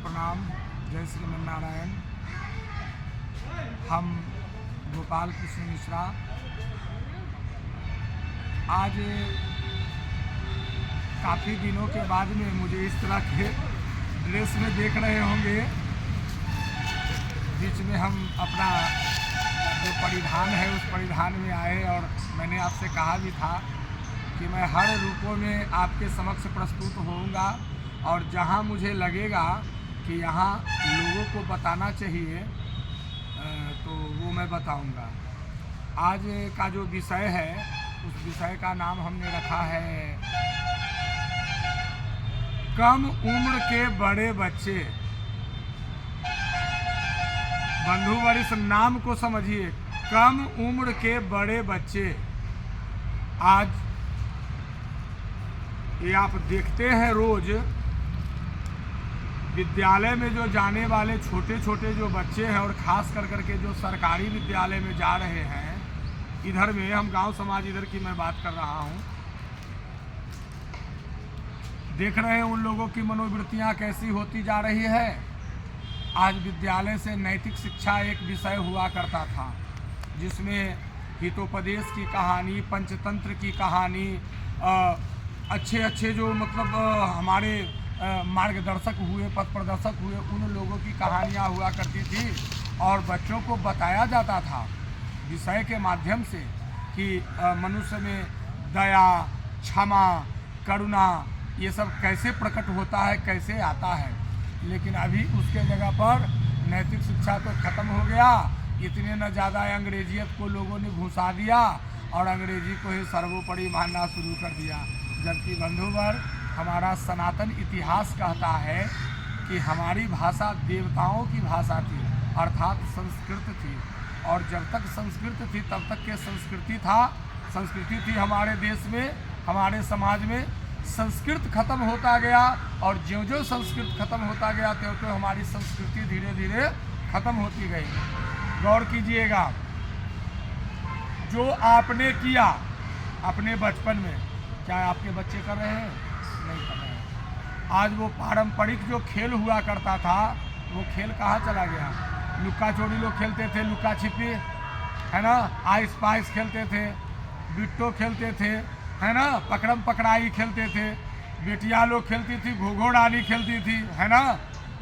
प्रणाम। जय श्रीमन नारायण। हम गोपाल कृष्ण मिश्रा आज काफ़ी दिनों के बाद में मुझे इस तरह के ड्रेस में देख रहे होंगे। बीच में हम अपना जो परिधान है उस परिधान में आए और मैंने आपसे कहा भी था कि मैं हर रूपों में आपके समक्ष प्रस्तुत होऊंगा और जहां मुझे लगेगा कि यहाँ लोगों को बताना चाहिए तो वो मैं बताऊंगा। आज का जो विषय है उस विषय का नाम हमने रखा है कम उम्र के बड़े बच्चे। बंधुवर इस नाम को समझिए, कम उम्र के बड़े बच्चे। आज ये आप देखते हैं रोज विद्यालय में जो जाने वाले छोटे छोटे जो बच्चे हैं और ख़ास कर करके जो सरकारी विद्यालय में जा रहे हैं, इधर में हम गांव समाज इधर की मैं बात कर रहा हूं, देख रहे हैं उन लोगों की मनोवृत्तियां कैसी होती जा रही है। आज विद्यालय से नैतिक शिक्षा एक विषय हुआ करता था जिसमें हितोपदेश की कहानी, पंचतंत्र की कहानी, अच्छे अच्छे जो मतलब हमारे मार्गदर्शक हुए, पथ प्रदर्शक हुए, उन लोगों की कहानियाँ हुआ करती थी और बच्चों को बताया जाता था विषय के माध्यम से कि मनुष्य में दया, क्षमा, करुणा ये सब कैसे प्रकट होता है, कैसे आता है। लेकिन अभी उसके जगह पर नैतिक शिक्षा तो खत्म हो गया। इतने न ज़्यादा अंग्रेजियत को लोगों ने घुसा दिया और अंग्रेजी को ही सर्वोपरि मानना शुरू कर दिया। जबकि बंधुवर हमारा सनातन इतिहास कहता है कि हमारी भाषा देवताओं की भाषा थी, अर्थात संस्कृत थी, और जब तक संस्कृत थी तब तक के संस्कृति थी हमारे देश में, हमारे समाज में। संस्कृत खत्म होता गया और ज्यों ज्यों संस्कृत खत्म होता गया त्यों त्यों हमारी संस्कृति धीरे धीरे खत्म होती गई। गौर कीजिएगा, जो आपने किया अपने बचपन में, क्या आपके बच्चे कर रहे हैं? नहीं कर रहे हैं। आज वो पारंपरिक जो खेल हुआ करता था वो खेल कहाँ चला गया? लुक्का चोरी लोग खेलते थे, लुक्का छिपी, है ना, आइस पाइस खेलते थे, बिट्टो खेलते थे, है ना, पकड़म पकड़ाई खेलते थे, बेटियां लोग खेलती थी, घोघो डाली खेलती थी, है ना।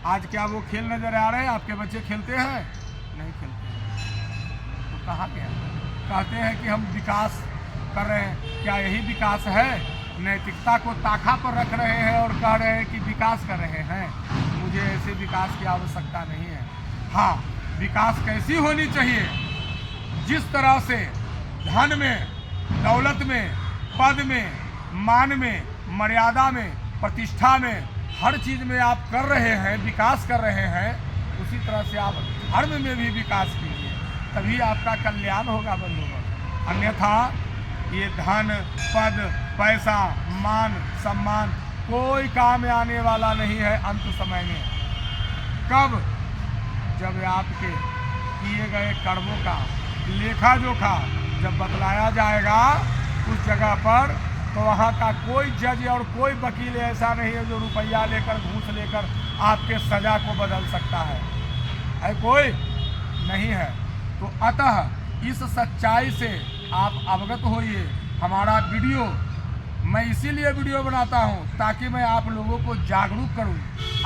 आज क्या वो खेल नजर आ रहे हैं? आपके बच्चे खेलते हैं? नहीं खेलते हैं। तो कहाँ गया? कहते हैं कि हम विकास कर रहे हैं। क्या यही विकास है? नैतिकता को ताखा पर रख रहे हैं और कह रहे हैं कि विकास कर रहे हैं। मुझे ऐसे विकास की आवश्यकता नहीं है। हाँ, विकास कैसी होनी चाहिए? जिस तरह से धन में, दौलत में, पद में, मान में, मर्यादा में, प्रतिष्ठा में, हर चीज़ में आप कर रहे हैं, विकास कर रहे हैं, उसी तरह से आप धर्म में भी विकास कीजिए, तभी आपका कल्याण होगा बंधुगण। अन्यथा ये धन, पद, पैसा, मान, सम्मान कोई काम में आने वाला नहीं है अंत समय में। कब? जब आपके किए गए कर्मों का लेखा जोखा जब बतलाया जाएगा उस जगह पर, तो वहाँ का कोई जज और कोई वकील ऐसा नहीं है जो रुपया लेकर, घूस लेकर आपके सजा को बदल सकता है कोई नहीं है। तो अतः इस सच्चाई से आप अवगत होइए। हमारा वीडियो, मैं इसीलिए वीडियो बनाता हूँ ताकि मैं आप लोगों को जागरूक करूँ,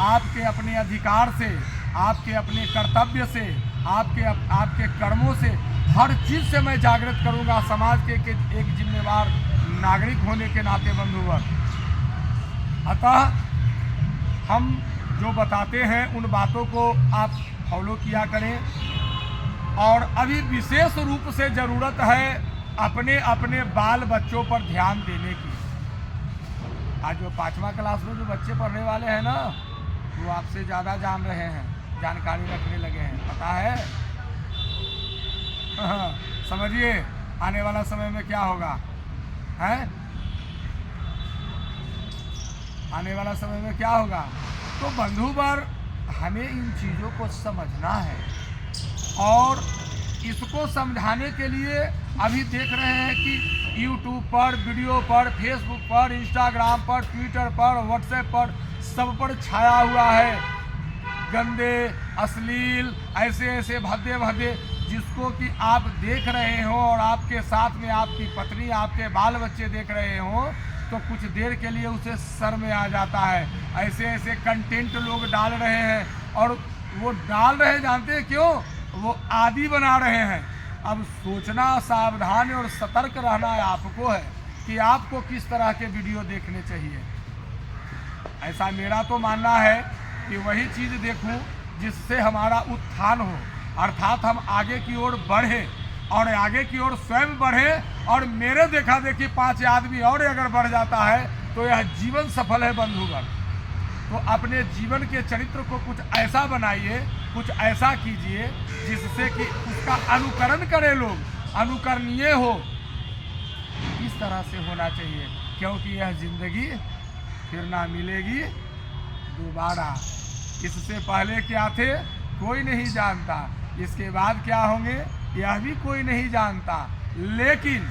आपके अपने अधिकार से, आपके अपने कर्तव्य से, आपके कर्मों से, हर चीज़ से मैं जागृत करूँगा समाज के एक जिम्मेवार नागरिक होने के नाते बंधुवर। अतः हम जो बताते हैं उन बातों को आप फॉलो किया करें। और अभी विशेष रूप से ज़रूरत है अपने अपने बाल बच्चों पर ध्यान देने की। आज जो 5वां क्लास में जो बच्चे पढ़ने वाले हैं ना, वो आपसे ज़्यादा जान रहे हैं, जानकारी रखने लगे हैं, पता है। समझिए आने वाला समय में क्या होगा, है? आने वाला समय में क्या होगा? तो बंधुवर हमें इन चीज़ों को समझना है और इसको समझाने के लिए अभी देख रहे हैं कि यूट्यूब पर, वीडियो पर, फेसबुक पर, इंस्टाग्राम पर, ट्विटर पर, व्हाट्सएप पर, सब पर छाया हुआ है गंदे, अश्लील, ऐसे ऐसे भद्दे भद्दे, जिसको कि आप देख रहे हो और आपके साथ में आपकी पत्नी, आपके बाल बच्चे देख रहे हो, तो कुछ देर के लिए उसे सर में आ जाता है। ऐसे ऐसे कंटेंट लोग डाल रहे हैं, और वो डाल रहे हैं, जानते हैं क्यों? वो आदी बना रहे हैं। अब सोचना, सावधान और सतर्क रहना आपको है कि आपको किस तरह के वीडियो देखने चाहिए। ऐसा मेरा तो मानना है कि वही चीज़ देखूं जिससे हमारा उत्थान हो, अर्थात हम आगे की ओर बढ़े, और आगे की ओर स्वयं बढ़े, और मेरे देखा देखी 5 आदमी और अगर बढ़ जाता है तो यह जीवन सफल है बंधुगण। तो अपने जीवन के चरित्र को कुछ ऐसा बनाइए, कुछ ऐसा कीजिए जिससे कि उसका अनुकरण करे लोग, अनुकरणीय हो। इस तरह से होना चाहिए, क्योंकि यह जिंदगी फिर ना मिलेगी दोबारा। इससे पहले क्या थे कोई नहीं जानता, इसके बाद क्या होंगे यह भी कोई नहीं जानता। लेकिन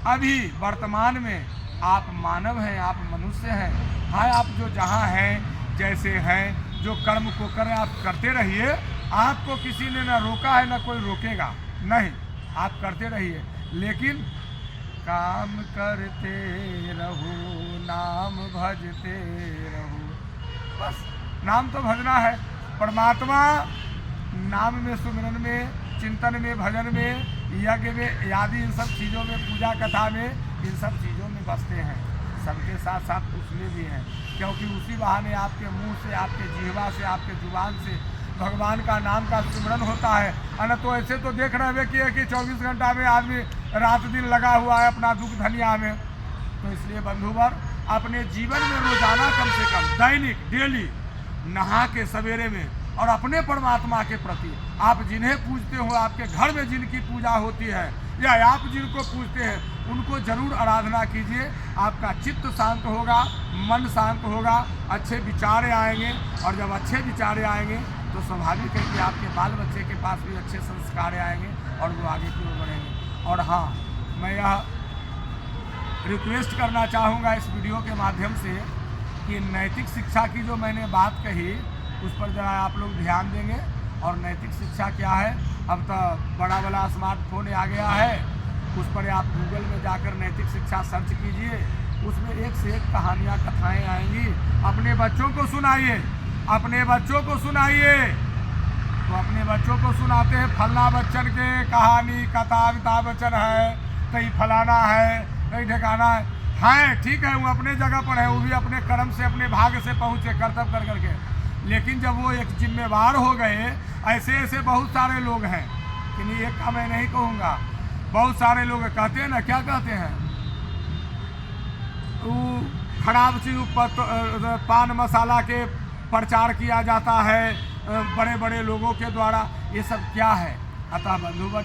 अभी वर्तमान में आप मानव हैं, आप मनुष्य हैं। हाँ, आप जो जहाँ हैं, जैसे हैं, जो कर्म को करें आप करते रहिए। आपको किसी ने न रोका है, न कोई रोकेगा, नहीं, आप करते रहिए। लेकिन काम करते रहो, नाम भजते रहो, बस नाम तो भजना है। परमात्मा नाम में, सुमिरन में, चिंतन में, भजन में, यज्ञ में, आदि इन सब चीज़ों में, पूजा कथा में, इन सब चीज़ों में बसते हैं। सबके साथ साथ उसमें भी हैं, क्योंकि उसी बहाने आपके मुंह से, आपके जिह्वा से, आपके जुबान से भगवान का नाम का सुमिरन होता है। अन तो ऐसे तो देख रहे कि 24 घंटा में आदमी रात दिन लगा हुआ है अपना दुख धनिया में। तो इसलिए बंधुवर, अपने जीवन में रोजाना कम से कम, दैनिक, डेली नहा के सवेरे में, और अपने परमात्मा के प्रति आप जिन्हें पूजते हो, आपके घर में जिनकी पूजा होती है या आप जिनको पूजते हैं, उनको जरूर आराधना कीजिए। आपका चित्त शांत होगा, मन शांत होगा, अच्छे विचार आएंगे, और जब अच्छे विचार आएंगे तो स्वाभाविक है कि आपके बाल बच्चे के पास भी अच्छे संस्कार आएंगे और वो आगे की ओर बढ़ेंगे। और हाँ, मैं यह रिक्वेस्ट करना चाहूँगा इस वीडियो के माध्यम से कि नैतिक शिक्षा की जो मैंने बात कही, उस पर ज़रा आप लोग ध्यान देंगे। और नैतिक शिक्षा क्या है, अब तो बड़ा वाला स्मार्टफोन आ गया है, उस पर आप गूगल में जाकर नैतिक शिक्षा सर्च कीजिए, उसमें एक से एक कहानियाँ, कथाएँ आएंगी। अपने बच्चों को सुनाइए, अपने बच्चों को सुनाइए। तो अपने बच्चों को सुनाते हैं फलना बच्चन के कहानी, कथा, अमिताभ बच्चन है, कहीं फलाना है, कहीं ठिकाना है, ठीक है, वो अपने जगह पर है, वो भी अपने कर्म से, अपने भाग्य से पहुँचे, कर्तव्य कर करके। लेकिन जब वो एक जिम्मेवार हो गए, ऐसे ऐसे बहुत सारे लोग हैं, कि एक का मैं नहीं कहूँगा, बहुत सारे लोग कहते हैं ना, क्या कहते हैं, वो खराब चीज पान मसाला के प्रचार किया जाता है बड़े बड़े लोगों के द्वारा, ये सब क्या है। अतः बंधुवर,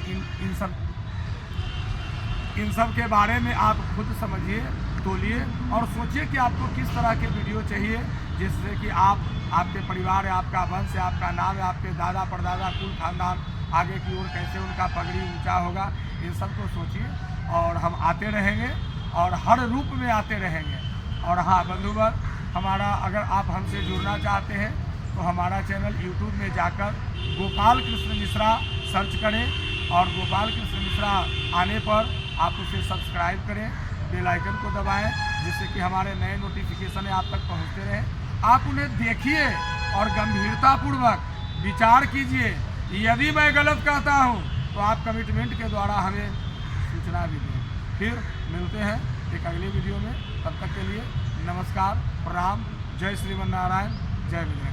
इन सब के बारे में आप खुद समझिए, तोलिए और सोचिए कि आपको किस तरह के वीडियो चाहिए, जिससे कि आप, आपके परिवार है, आपका वंश है, आपका नाम है, आपके दादा परदादा कुल खानदान आगे की ओर कैसे उनका पगड़ी ऊंचा होगा, इन सब को सोचिए। और हम आते रहेंगे और हर रूप में आते रहेंगे। और हाँ बंधुवर, हमारा अगर आप हमसे जुड़ना चाहते हैं तो हमारा चैनल यूट्यूब में जाकर गोपाल कृष्ण मिश्रा सर्च करें, और गोपाल कृष्ण मिश्रा आने पर आप उसे सब्सक्राइब करें, बेल आइकन को दबाएं, जिससे कि हमारे नए नोटिफिकेशन आप तक पहुंचते रहें। आप उन्हें देखिए और गंभीरतापूर्वक विचार कीजिए। यदि मैं गलत कहता हूं तो आप कमिटमेंट के द्वारा हमें सूचना भी दें। फिर मिलते हैं एक अगले वीडियो में, तब तक के लिए नमस्कार, प्रणाम, जय श्रीमन नारायण, जय विजय।